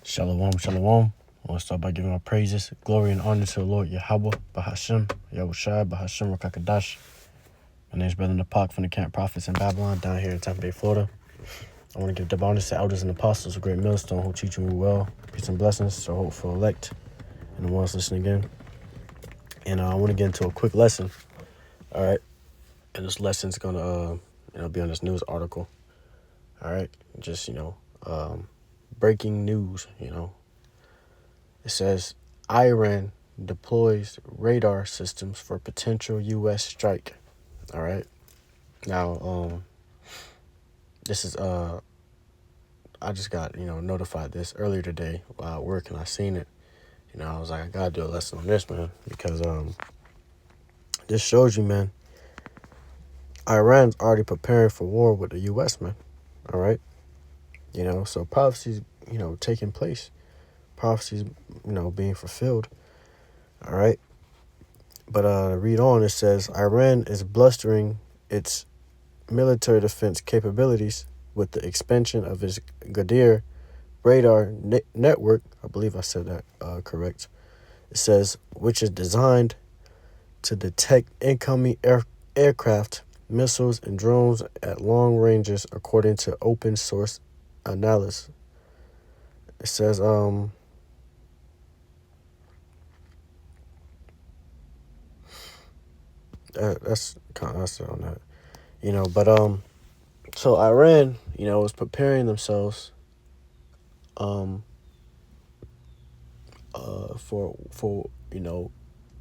Shalom, shalom. I want to start by giving my praises, glory, and honor to the Lord Yahweh, Bahashem, Yahushua, Bahashem, Rakakadash. My name is Brother Napak from the Camp Prophets in Babylon, down here in Tampa Bay, Florida. I want to give double honors to elders and apostles of Great Millstone who teach me well. Peace and blessings to hopeful elect and the ones listening again. And I want to get into a quick lesson, all right? And this lesson's going to be on this news article, all right? Just, breaking news, It says, Iran deploys radar systems for potential U.S. strike. All right. Now, this is, I just got, notified this earlier today while at work, and I seen it. I was like, I got to do a lesson on this, man, because this shows you, man, Iran's already preparing for war with the U.S., man. All right. So prophecies, taking place. Prophecies, being fulfilled. All right. But read on, it says, Iran is blustering its military defense capabilities with the expansion of its Gadir radar network. I believe I said that correct. It says, which is designed to detect incoming aircraft, missiles, and drones at long ranges, according to open source analysis. It says, that's kind of us on that, but so Iran, is preparing themselves, for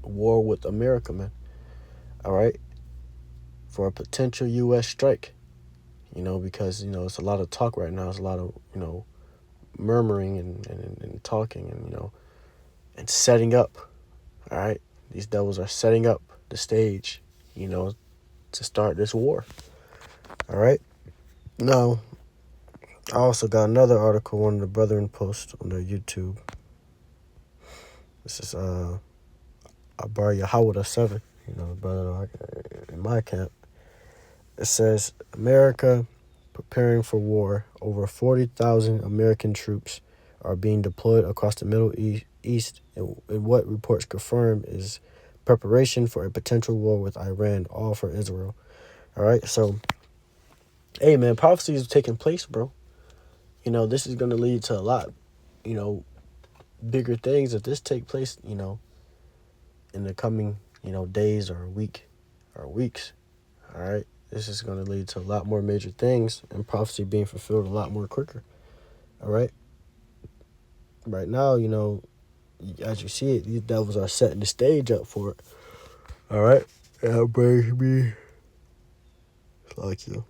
war with America, man. All right, for a potential U.S. strike, because it's a lot of talk right now. It's a lot of murmuring and talking and setting up. All right, these devils are setting up the stage, to start this war. All right. Now, I also got another article, one of the brethren post on their YouTube. This is Abar Yahweh 7, brother in my camp. It says, America preparing for war. Over 40,000 American troops are being deployed across the Middle East, and what reports confirm is preparation for a potential war with Iran, all for Israel. All right, so, hey, man, prophecy is taking place, bro. This is going to lead to a lot, bigger things if this take place, in the coming, days or weeks. All right. This is going to lead to a lot more major things and prophecy being fulfilled a lot more quicker. All right. Right now, as you see it, these devils are setting the stage up for it. All right. That brings me like you.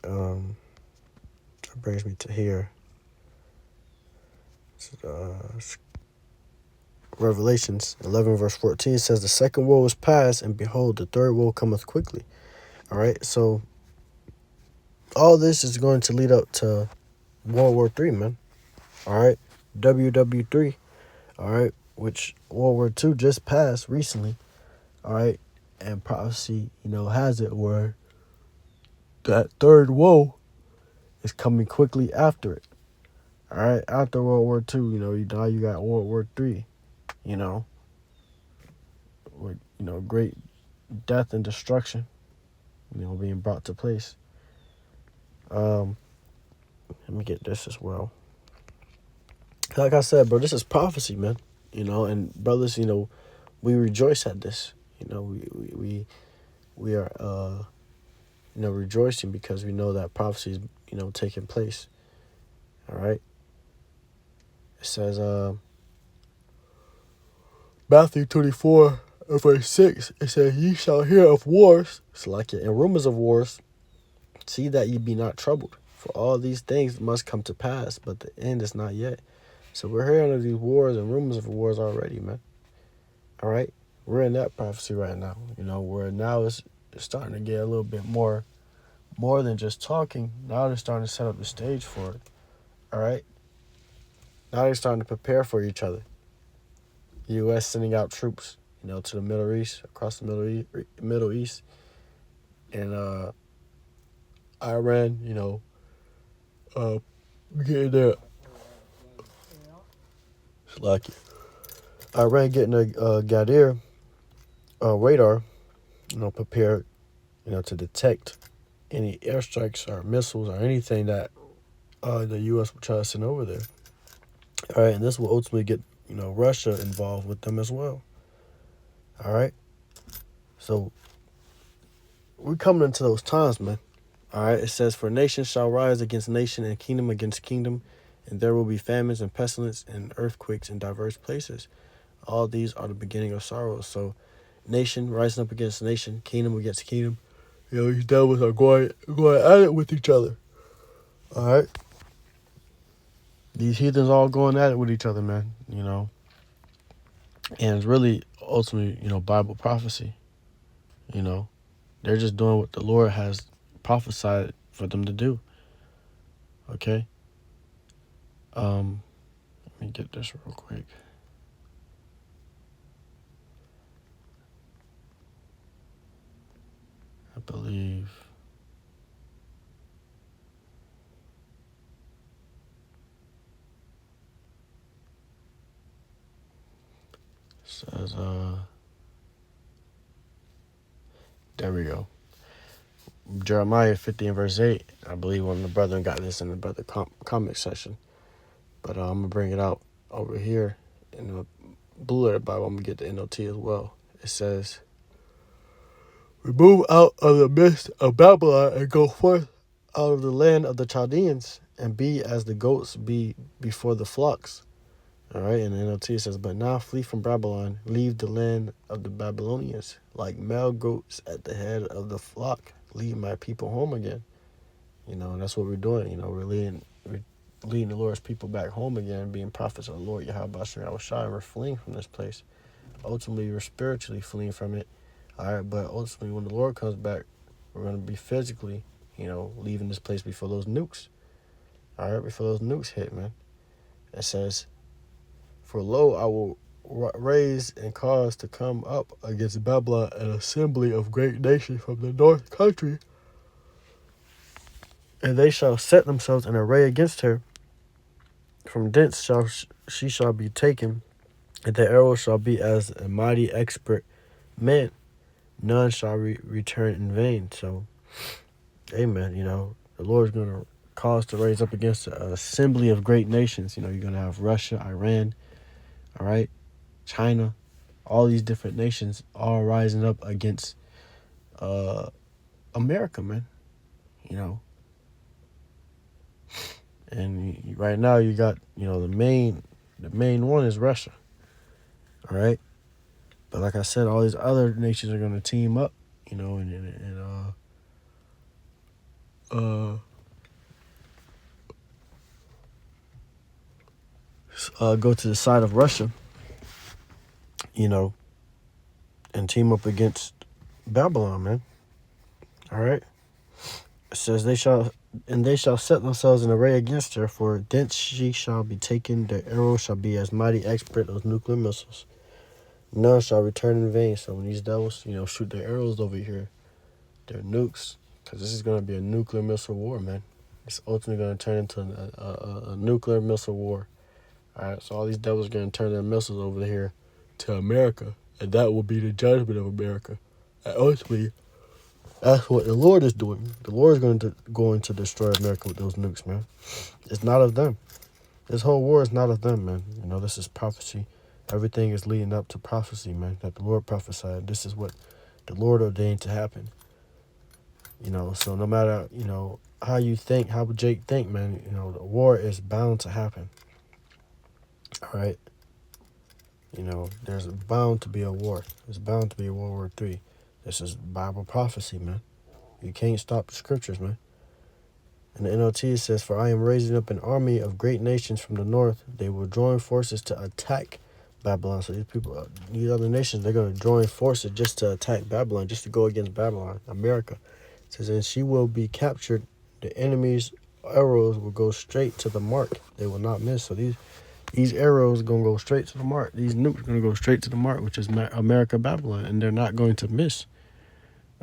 That brings me to here. Revelations 11 verse 14 says, the second woe is past, and behold, the third woe cometh quickly. All right. So all this is going to lead up to World War III, man. All right. WW3. All right. Which World War II just passed recently. All right. And prophecy, has it where that third woe is coming quickly after it. All right. After World War II, now you got World War III, with, great death and destruction, being brought to place. Let me get this as well. Like I said, bro, this is prophecy, man. And brothers, we rejoice at this. We are rejoicing because we know that prophecy is, taking place. All right. It says, Matthew 24, verse 6, it says, ye shall hear of wars, it's like it, and rumors of wars. See that ye be not troubled, for all these things must come to pass, but the end is not yet. So we're hearing of these wars and rumors of wars already, man. All right. We're in that prophecy right now, where now it's starting to get a little bit more than just talking. Now they're starting to set up the stage for it. All right. Now they're starting to prepare for each other. The U.S. sending out troops, to the Middle East, across the Middle East. And Iran, getting their lucky. Iran getting a Gadir radar, prepared, to detect any airstrikes or missiles or anything that the U.S. will try to send over there. All right, and this will ultimately get, Russia involved with them as well. All right, so we're coming into those times, man. All right, it says, "For nation shall rise against nation and kingdom against kingdom, and there will be famines and pestilence and earthquakes in diverse places. All these are the beginning of sorrows." So, nation rising up against nation, kingdom against kingdom. These devils are going at it with each other. All right, these heathens all going at it with each other, man. And it's really ultimately, Bible prophecy. They're just doing what the Lord has prophesied for them to do. Okay. Let me get this real quick. I believe it says, there we go. Jeremiah 50 and verse 8. I believe one of the brethren got this in the brother comment section. But I'm going to bring it out over here in the Blue Letter Bible. I'm going to get the NLT as well. It says, "Remove out of the midst of Babylon and go forth out of the land of the Chaldeans and be as the goats be before the flocks." All right, and the NLT says, "But now flee from Babylon, leave the land of the Babylonians, like male goats at the head of the flock. Lead my people home again." And that's what we're doing. We're leading the Lord's people back home again, being prophets of the Lord, Yahweh Shai. We're fleeing from this place. Ultimately, we're spiritually fleeing from it. All right, but ultimately, when the Lord comes back, we're going to be physically, leaving this place before those nukes. All right, before those nukes hit, man. It says, "For lo, I will raise and cause to come up against Babylon an assembly of great nations from the north country, and they shall set themselves in array against her. From thence she shall be taken, and the arrow shall be as a mighty expert man. None shall return in vain." So, amen. The Lord's going to cause to raise up against an assembly of great nations. You're going to have Russia, Iran, all right, China, all these different nations all rising up against America, man. And right now you got, the main one is Russia, all right. But like I said, all these other nations are going to team up, and go to the side of Russia, and team up against Babylon, man. All right. It says, they shall set themselves in array against her, for thence she shall be taken. The arrow shall be as mighty expert as nuclear missiles. None shall return in vain. So when these devils, shoot their arrows over here, their nukes, because this is going to be a nuclear missile war, man. It's ultimately going to turn into a nuclear missile war. All right, so all these devils are going to turn their missiles over here to America, and that will be the judgment of America. And ultimately, that's what the Lord is doing. The Lord is going to destroy America with those nukes, man. It's not of them. This whole war is not of them, man. This is prophecy. Everything is leading up to prophecy, man, that the Lord prophesied. This is what the Lord ordained to happen. So no matter, how you think, how Jake think, man, the war is bound to happen. All right? There's bound to be a war. There's bound to be a World War III. This is Bible prophecy, man. You can't stop the scriptures, man. And the NLT says, "For I am raising up an army of great nations from the north. They will join forces to attack Babylon." So these other nations, they're going to join forces just to attack Babylon, just to go against Babylon, America. It says, "And she will be captured. The enemy's arrows will go straight to the mark. They will not miss." So these arrows are going to go straight to the mark. These nukes are going to go straight to the mark, which is America, Babylon, and they're not going to miss.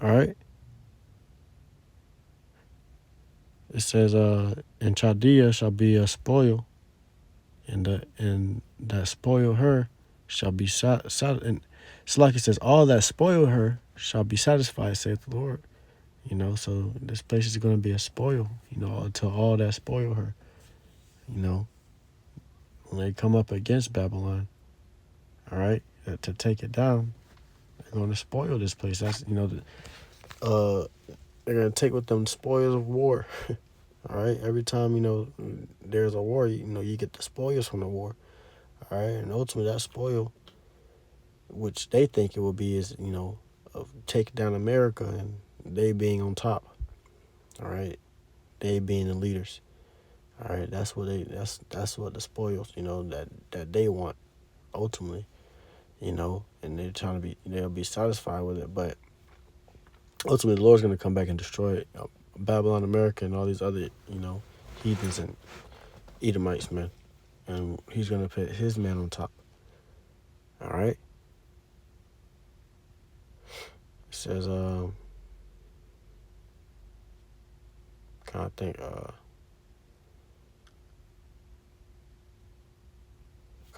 All right? It says, and Chaldea shall be a spoil, and that spoil her shall be and it's like it says, all that spoil her shall be satisfied, saith the Lord. So this place is going to be a spoil, until all that spoil her, when they come up against Babylon, all right, to take it down, they're going to spoil this place. That's, they're going to take with them spoils of war. All right. Every time, there's a war, you get the spoils from the war. All right. And ultimately that spoil, which they think it will be, is, of taking down America and they being on top. All right. They being the leaders. All right. That's what the spoils, that they want ultimately, and they'll be satisfied with it. But ultimately the Lord's going to come back and destroy it. Babylon, America, and all these other, heathens and Edomites, man. And he's going to put his man on top. All right? It says,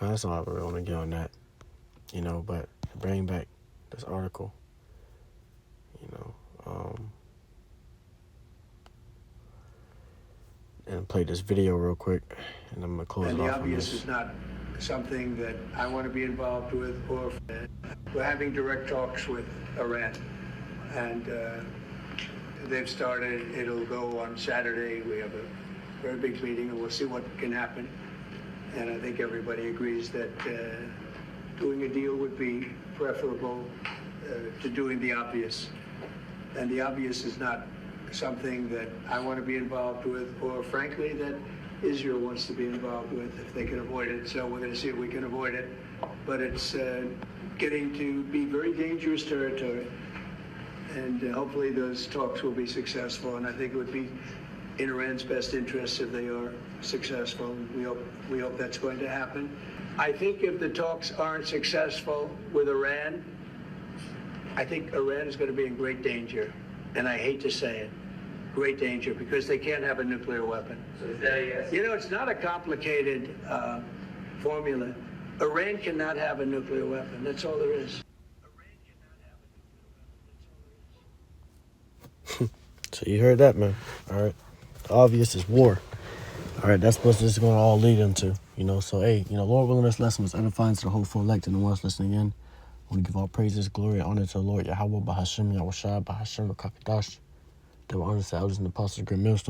that's all I really want to get on that, but bring back this article, and play this video real quick, and I'm going to close it off. And the obvious is not something that I want to be involved with, or we're having direct talks with Iran, and they've started. It'll go on Saturday. We have a very big meeting, and we'll see what can happen. And I think everybody agrees that doing a deal would be preferable to doing the obvious. And the obvious is not something that I want to be involved with, or frankly, that Israel wants to be involved with if they can avoid it. So we're going to see if we can avoid it. But it's getting to be very dangerous territory. And hopefully those talks will be successful. And I think it would be in Iran's best interest if they are successful. We hope that's going to happen. I think if the talks aren't successful with Iran, I think Iran is going to be in great danger. And I hate to say it, great danger, because they can't have a nuclear weapon. So is that a yes? It's not a complicated formula. Iran cannot have a nuclear weapon. That's all there is. Iran cannot have a nuclear weapon. That's all there is. So you heard that, man. All right. The obvious is war. All right. That's what this is going to all lead into. So, hey, Lord willing, this lesson was edifying to the hopeful elect and the ones listening in. I want to give all praises, glory, and honor to the Lord Yahweh, Bahashem, Yahushua, Bahashem, Rakakadash. That will honor the elders and the apostles of Great Millstone.